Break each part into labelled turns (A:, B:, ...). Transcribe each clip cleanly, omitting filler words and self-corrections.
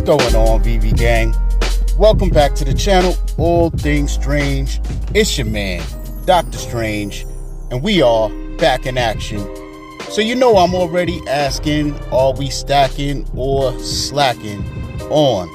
A: going on, Veve gang? Welcome back to the channel, All Things Strange. It's your man, Dr. Strange, and we are back in action. So you know I'm already asking, are we stacking or slacking on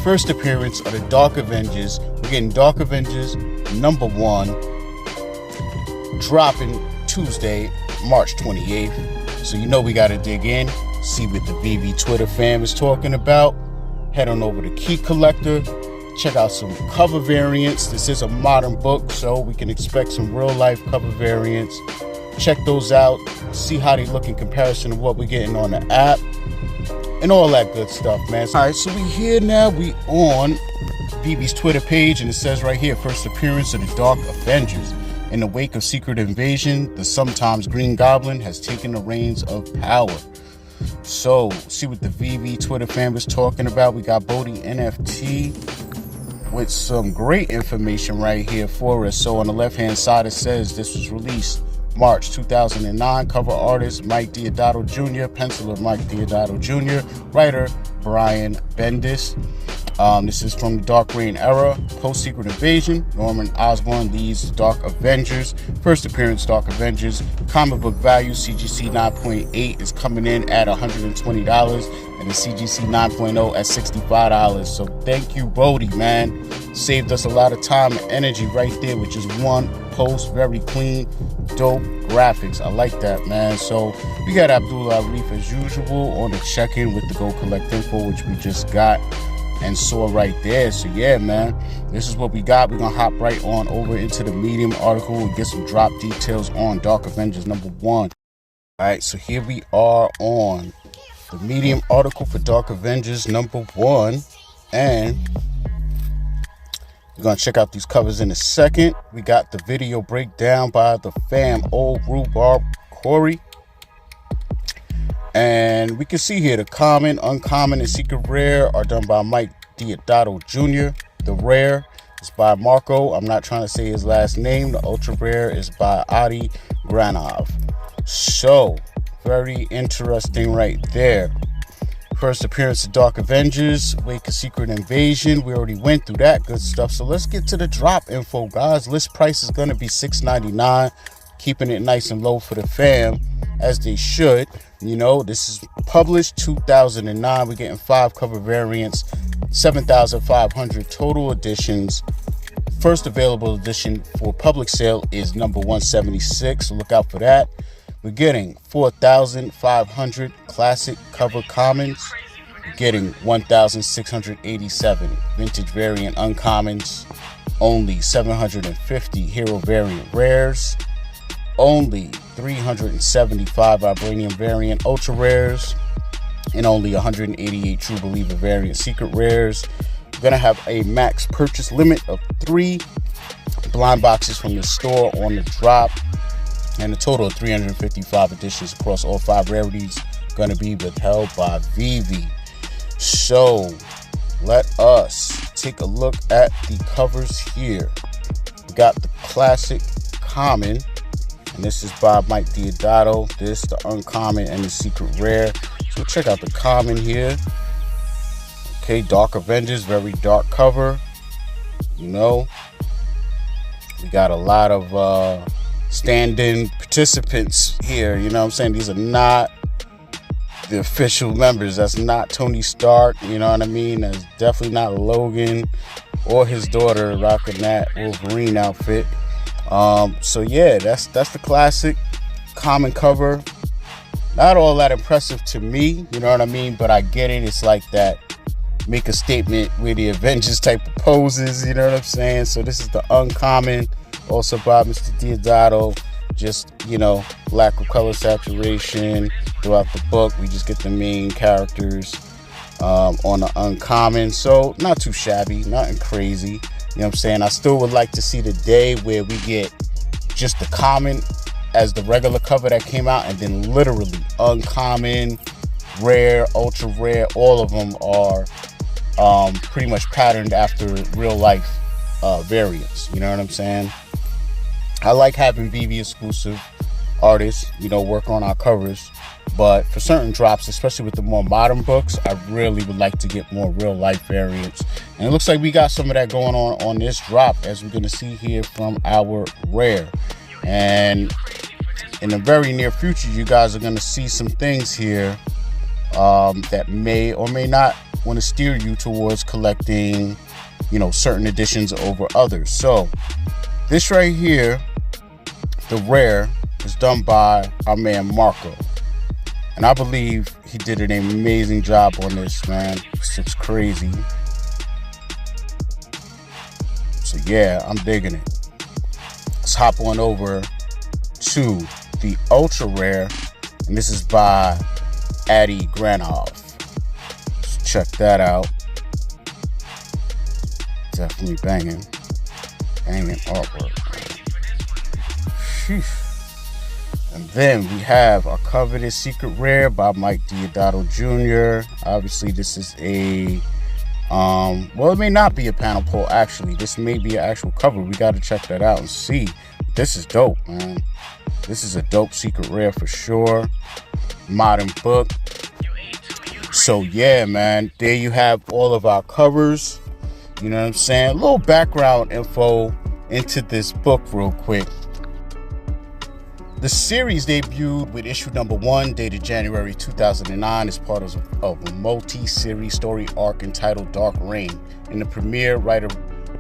A: first appearance of the Dark Avengers? We're getting Dark Avengers #1 dropping Tuesday, March 28th. So you know we got to dig in, see what the Veve Twitter fam is talking about. Head on over to Key Collector, check out some cover variants. This is a modern book, so we can expect some real life cover variants. Check those out, see how they look in comparison to what we're getting on the app, and all that good stuff, man. All right, so we here now, we on Veve's Twitter page, and it says right here, first appearance of the Dark Avengers. In the wake of Secret Invasion, the sometimes Green Goblin has taken the reins of power. So, see what the Veve Twitter fam is talking about. We got Bodhi NFT with some great information right here for us. So on the left-hand side, it says this was released March 2009. Cover artist Mike Deodato Jr., penciler Mike Deodato Jr., writer Brian Bendis. This is from the Dark Reign era, post-Secret Invasion. Norman Osborn leads the Dark Avengers. First appearance, Dark Avengers. Comic book value, CGC 9.8 is coming in at $120, and the CGC 9.0 at $65. So thank you, Bodhi, man. Saved us a lot of time and energy right there with just one post. Very clean, dope graphics. I like that, man. So we got Abdullah Arif as usual on the check-in with the GoCollect Info, which we just got and saw right there. So yeah, man, this is what we got. We're gonna hop right on over into the Medium article and get some drop details on Dark Avengers #1. All right, so here we are on the Medium article for Dark Avengers #1, and we're gonna check out these covers in a second. We got the video breakdown by the fam Old Rhubarb Corey. And we can see here the common, uncommon, and secret rare are done by Mike Deodato Jr. The rare is by Marco. I'm not trying to say his last name. The ultra rare is by Adi Granov. So, very interesting right there. First appearance of Dark Avengers, wake of Secret Invasion. We already went through that good stuff. So let's get to the drop info, guys. List price is going to be $6.99. Keeping it nice and low for the fam, as they should. You know, this is published 2009. We're getting 5 cover variants, 7,500 total editions. First available edition for public sale is #176, so look out for that. We're getting 4,500 classic cover commons. We're getting 1,687 vintage variant uncommons. Only 750 hero variant rares. Only 375 vibranium variant ultra rares, and only 188 true believer variant secret rares. We're gonna have a max purchase limit of 3 blind boxes from the store on the drop, and a total of 355 editions across all 5 rarities gonna be withheld by Veve. So let us take a look at the covers here. We got the classic common, and this is by Mike Deodato. This, the uncommon, and the secret rare. So check out the common here. Okay, Dark Avengers, very dark cover. You know, we got a lot of stand-in participants here. You know what I'm saying? These are not the official members. That's not Tony Stark. You know what I mean? That's definitely not Logan or his daughter rocking that Wolverine outfit. So yeah, that's the classic common cover. Not all that impressive to me, you know what I mean, but I get it. It's like that make a statement with the Avengers type of poses, you know what I'm saying? So this is the uncommon, also by Mr. Deodato. Just, you know, lack of color saturation throughout the book. We just get the main characters on the uncommon, so not too shabby, nothing crazy. You know what I'm saying? I still would like to see the day where we get just the common as the regular cover that came out, and then literally uncommon, rare, ultra rare, all of them are pretty much patterned after real life variants. You know what I'm saying? I like having Veve exclusive artists, you know, work on our covers. But for certain drops, especially with the more modern books, I really would like to get more real life variants. And it looks like we got some of that going on this drop, as we're going to see here from our rare. And in the very near future, you guys are going to see some things here that may or may not want to steer you towards collecting, you know, certain editions over others. So this right here, the rare, is done by our man Marco. And I believe he did an amazing job on this, man. This looks crazy. So yeah, I'm digging it. Let's hop on over to the ultra rare, and this is by Adriana. Let's check that out. Definitely banging artwork. Sheesh. And then we have our coveted secret rare by Mike Deodato Jr. Obviously, this is a well, it may not be a panel pull. Actually, this may be an actual cover. We got to check that out and see. This is dope, man. This is a dope secret rare for sure. Modern book. So yeah, man, there you have all of our covers. You know what I'm saying? A little background info into this book real quick. The series debuted with issue number 1, dated January 2009, as part of a multi-series story arc entitled Dark Reign. In the premiere, writer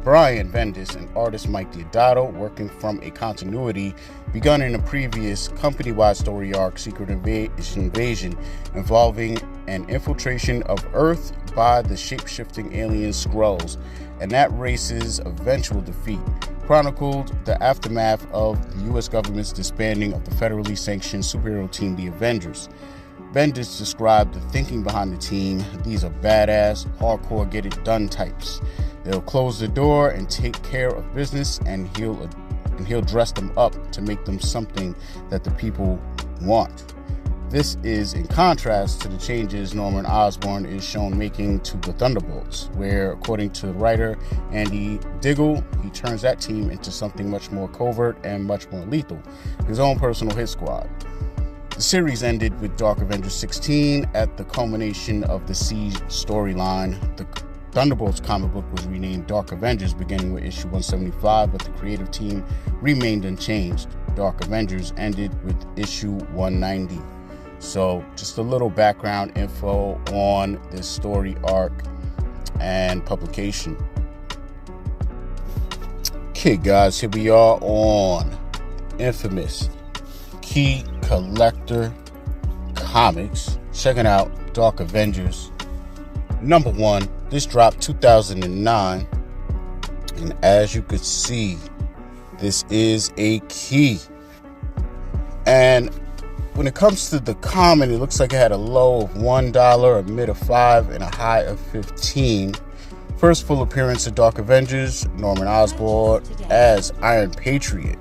A: Brian Bendis and artist Mike Deodato, working from a continuity begun in a previous company-wide story arc, Secret Invasion, involving an infiltration of Earth by the shape-shifting alien Skrulls, and that race's eventual defeat, chronicled the aftermath of the U.S. government's disbanding of the federally sanctioned superhero team, the Avengers. Bendis described the thinking behind the team. These are badass, hardcore, get-it-done types. They'll close the door and take care of business, and he'll dress them up to make them something that the people want. This is in contrast to the changes Norman Osborn is shown making to the Thunderbolts, where, according to the writer Andy Diggle, he turns that team into something much more covert and much more lethal, his own personal hit squad. The series ended with Dark Avengers 16 at the culmination of the Siege storyline. The Thunderbolts comic book was renamed Dark Avengers, beginning with issue 175, but the creative team remained unchanged. Dark Avengers ended with issue 190. So just a little background info on this story arc and publication. Okay, guys, here we are on Infamous Key Collector Comics. Checking out Dark Avengers number 1. This dropped 2009, and as you could see, this is a key. And when it comes to the common, it looks like it had a low of $1, a mid of $5, and a high of $15. First full appearance of Dark Avengers, Norman Osborn as Iron Patriot,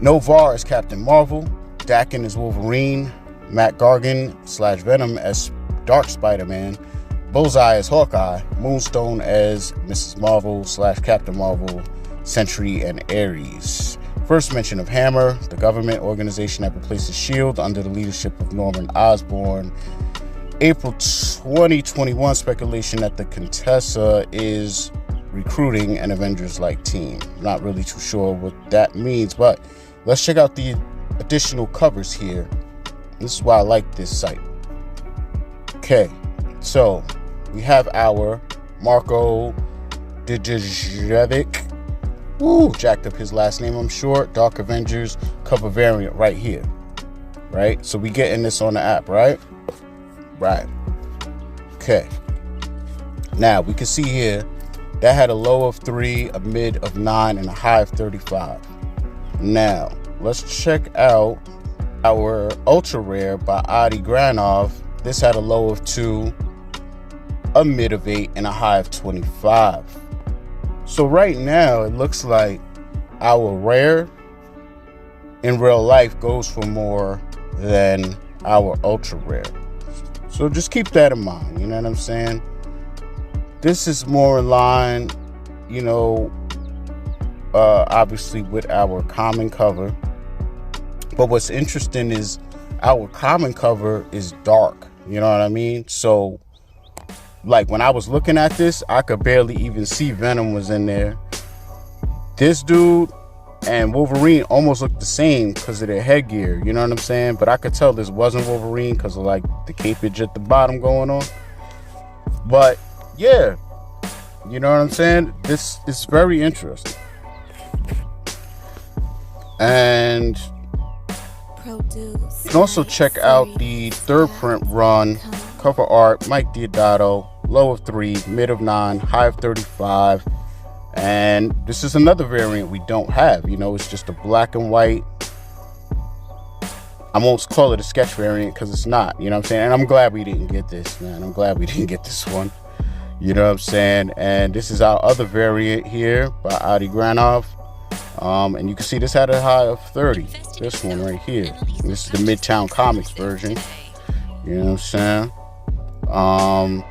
A: Novar as Captain Marvel, Stackin as Wolverine, Matt Gargan / Venom as Dark Spider-Man, Bullseye as Hawkeye, Moonstone as Mrs. Marvel / Captain Marvel, Sentry, and Ares. First mention of Hammer, the government organization that replaces S.H.I.E.L.D. under the leadership of Norman Osborn. April 2021, speculation that the Contessa is recruiting an Avengers-like team. Not really too sure what that means, but let's check out the additional covers here. This is why I like this site. Okay, so we have our Marco Dijajevic. Ooh, jacked up his last name, I'm sure. Dark Avengers cover variant right here. Right? So we getting this on the app, right? Right. Okay. Now, we can see here, that had a low of 3, a mid of 9, and a high of 35. Now, let's check out our Ultra Rare by Adi Granov. This had a low of 2, a mid of 8, and a high of 25. So right now, it looks like our rare in real life goes for more than our ultra rare. So just keep that in mind, you know what I'm saying? This is more in line, you know, obviously with our common cover. But what's interesting is our common cover is dark. You know what I mean? So, like, when I was looking at this, I could barely even see Venom was in there. This dude and Wolverine almost look the same because of their headgear. You know what I'm saying? But I could tell this wasn't Wolverine because of, like, the capage at the bottom going on. But, yeah. You know what I'm saying? This is very interesting. And you can also check out the third print run. Cover art, Mike Deodato. Low of 3, mid of 9, high of 35. And this is another variant we don't have. You know, it's just a black and white. I won't call it a sketch variant because it's not. You know what I'm saying? And I'm glad we didn't get this, man. I'm glad we didn't get this one. You know what I'm saying? And this is our other variant here by Adriana. And you can see this had a high of 30. This one right here. This is the Midtown Comics version. You know what I'm saying?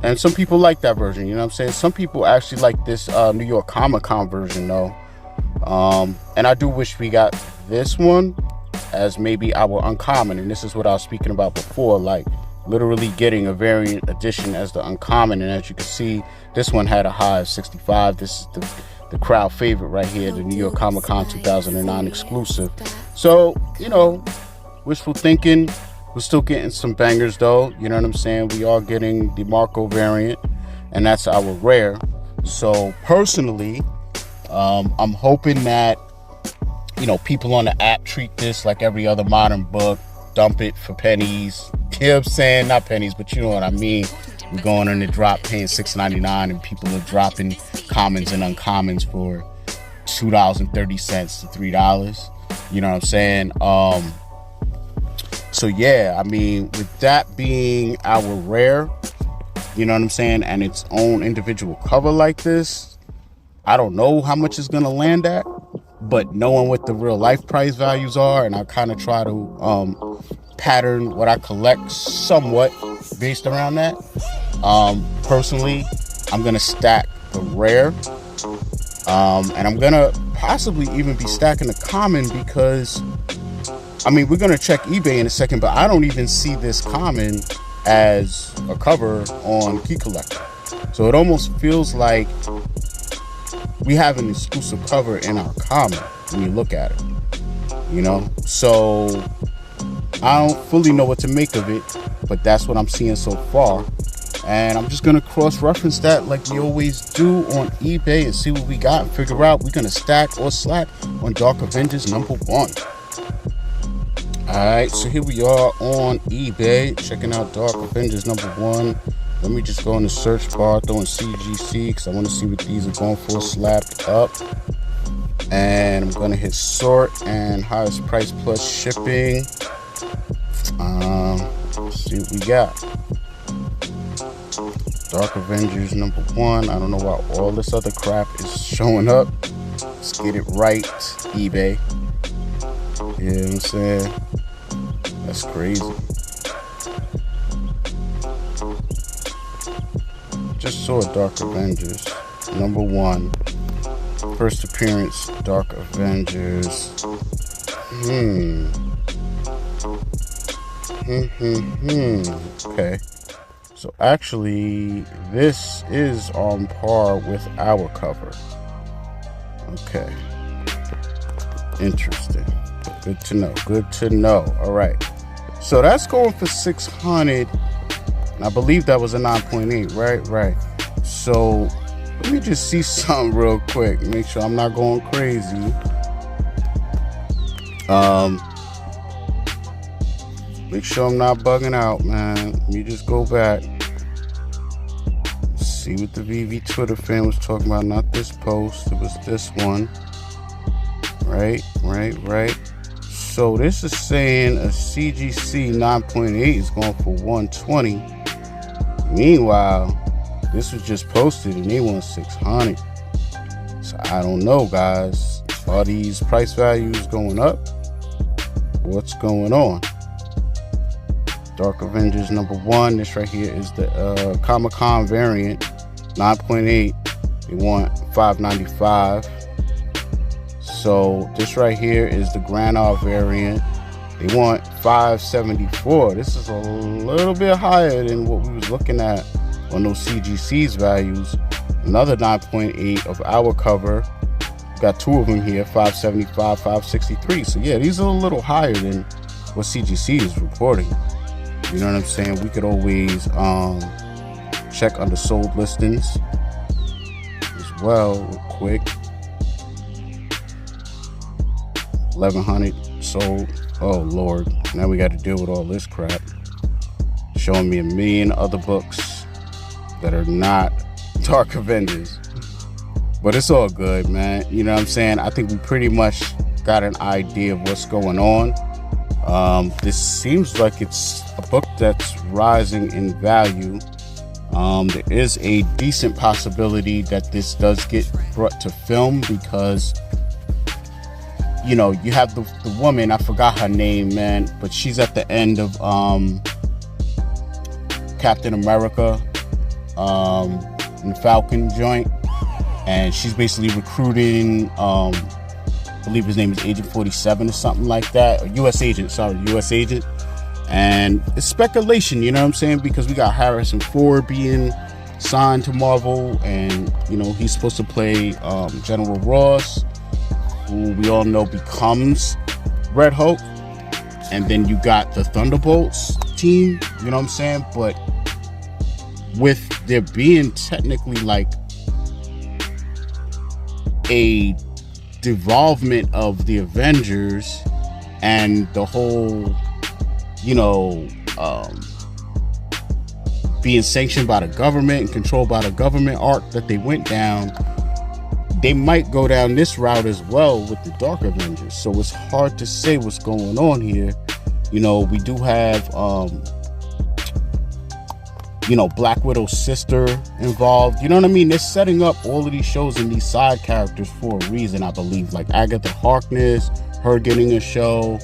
A: And some people like that version. You know what I'm saying? Some people actually like this New York Comic Con version though. And I do wish we got this one as maybe our uncommon. And this is what I was speaking about before. Like, literally getting a variant edition as the uncommon. And as you can see, this one had a high of 65. This is the crowd favorite right here, the New York Comic Con 2009 exclusive. So, you know, wishful thinking. We're still getting some bangers though. You know what I'm saying? We are getting the Marco variant, and that's our rare. So personally, I'm hoping that, you know, people on the app treat this like every other modern book. Dump it for pennies. You know what I'm saying? Not pennies, but you know what I mean. We're going on the drop paying $6.99, and people are dropping commons and uncommons for $2.30 to $3. You know what I'm saying? So yeah, I mean, with that being our rare, you know what I'm saying, and its own individual cover like this, I don't know how much it's gonna land at, but knowing what the real life price values are, and I kind of try to pattern what I collect somewhat based around that. Personally, I'm gonna stack the rare, and I'm gonna possibly even be stacking the common because, I mean, we're gonna check eBay in a second, but I don't even see this common as a cover on Key Collector. So it almost feels like we have an exclusive cover in our common when you look at it, you know? So I don't fully know what to make of it, but that's what I'm seeing so far. And I'm just gonna cross-reference that like we always do on eBay and see what we got and figure out we're gonna stack or slack on Dark Avengers #1. Alright, so here we are on eBay checking out Dark Avengers #1. Let me just go in the search bar, throw in CGC because I want to see what these are going for, slapped up. And I'm going to hit sort and highest price plus shipping. Let's see what we got. Dark Avengers #1. I don't know why all this other crap is showing up. Let's get it right, eBay. You know what I'm saying? That's crazy. Just saw Dark Avengers #1. First appearance, Dark Avengers. Okay. So actually, this is on par with our cover. Okay. Interesting. Good to know. Good to know. All right. So that's going for 600. And I believe that was a 9.8, right? Right. So let me just see something real quick. Make sure I'm not going crazy. Make sure I'm not bugging out, man. Let me just go back. See what the Veve Twitter fan was talking about. Not this post. It was this one. Right. So this is saying a CGC 9.8 is going for 120. Meanwhile, this was just posted and they want 600. So I don't know, guys. Are these price values going up? What's going on? Dark Avengers #1. This right here is the Comic-Con variant, 9.8. They want $5.95. So this right here is the Grand R variant, They want 574. This is a little bit higher than what we was looking at on those CGC's values. Another 9.8 of our cover. Got two of them here, 575, 563. So yeah, these are a little higher than what CGC is reporting. You know what I'm saying? We could always check under sold listings as well real quick. 1100 sold. Oh Lord, now we got to deal with all this crap. Showing me a million other books that are not Dark Avengers. But it's all good, man. You know what I'm saying? I think we pretty much got an idea of what's going on. This seems like it's a book that's rising in value. There is a decent possibility that this does get brought to film because, you know, you have the woman, I forgot her name, man, but she's at the end of Captain America, in the Falcon joint, and she's basically recruiting, I believe his name is Agent 47 or something like that, or U.S. Agent, and it's speculation, you know what I'm saying, because we got Harrison Ford being signed to Marvel, and, you know, he's supposed to play General Ross, who we all know becomes Red Hulk, and then you got the Thunderbolts team, you know what I'm saying, but with there being technically like a devolvement of the Avengers and the whole, you know, being sanctioned by the government and controlled by the government arc that they went down, they might go down this route as well with the Dark Avengers. So it's hard to say what's going on here. You know, we do have, you know, Black Widow's sister involved. You know what I mean? They're setting up all of these shows and these side characters for a reason, I believe. Like Agatha Harkness, her getting a show,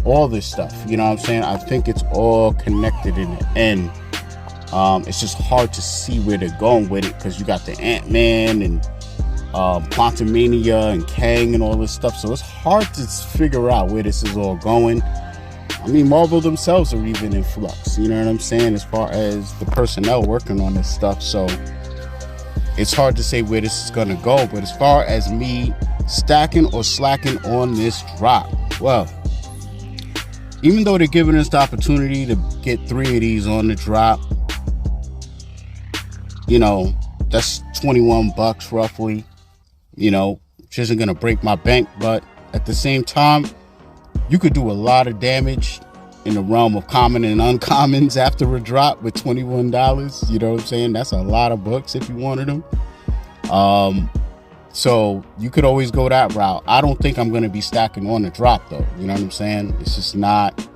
A: all this stuff. You know what I'm saying? I think it's all connected in the end. It's just hard to see where they're going with it because you got the Ant-Man and Quantumania and Kang and all this stuff. So it's hard to figure out where this is all going. I mean, Marvel themselves are even in flux, you know what I'm saying, as far as the personnel working on this stuff. So it's hard to say where this is going to go. But as far as me stacking or slacking on this drop, well, even though they're giving us the opportunity to get 3 of these on the drop, you know, that's $21 roughly, you know, which isn't going to break my bank. But at the same time, you could do a lot of damage in the realm of common and uncommons after a drop with $21. You know what I'm saying? That's a lot of books if you wanted them. So you could always go that route. I don't think I'm going to be stacking on the drop though. You know what I'm saying? It's just not.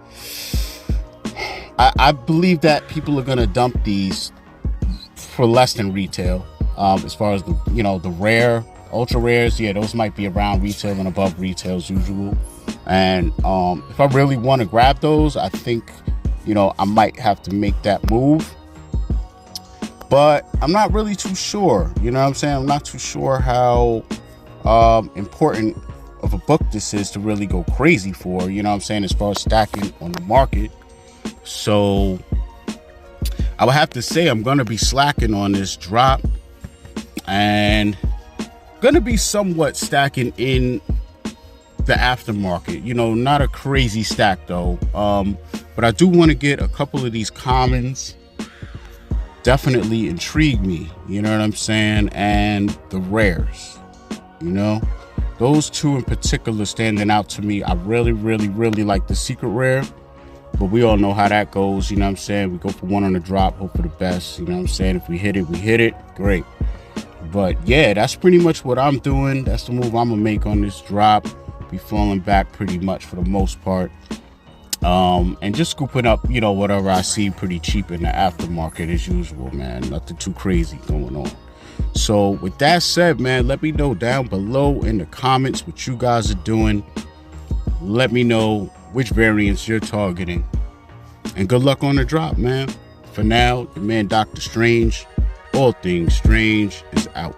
A: I believe that people are going to dump these for less than retail. As far as the, you know, the rare, ultra rares, yeah, those might be around retail and above retail as usual. And if I really want to grab those, I think, you know, I might have to make that move. But I'm not really too sure. You know what I'm saying? I'm not too sure how important of a book this is to really go crazy for, you know what I'm saying, as far as stacking on the market. So I would have to say I'm going to be slacking on this drop and going to be somewhat stacking in the aftermarket, you know, not a crazy stack though, but I do want to get a couple of these commons. Definitely intrigue me, you know what I'm saying, and the rares, you know, those two in particular standing out to me. I really like the secret rare, but we all know how that goes, you know what I'm saying. We go for one on the drop, hope for the best, you know what I'm saying. If we hit it, we hit it, great. But yeah, that's pretty much what I'm doing. That's the move I'm gonna make on this drop. Be falling back pretty much for the most part, and just scooping up, you know, whatever I see pretty cheap in the aftermarket as usual, man. Nothing too crazy going on. So with that said, man, let me know down below in the comments what you guys are doing. Let me know which variants you're targeting, and good luck on the drop, man. For now, the man Dr. Strange, all things strange, is out.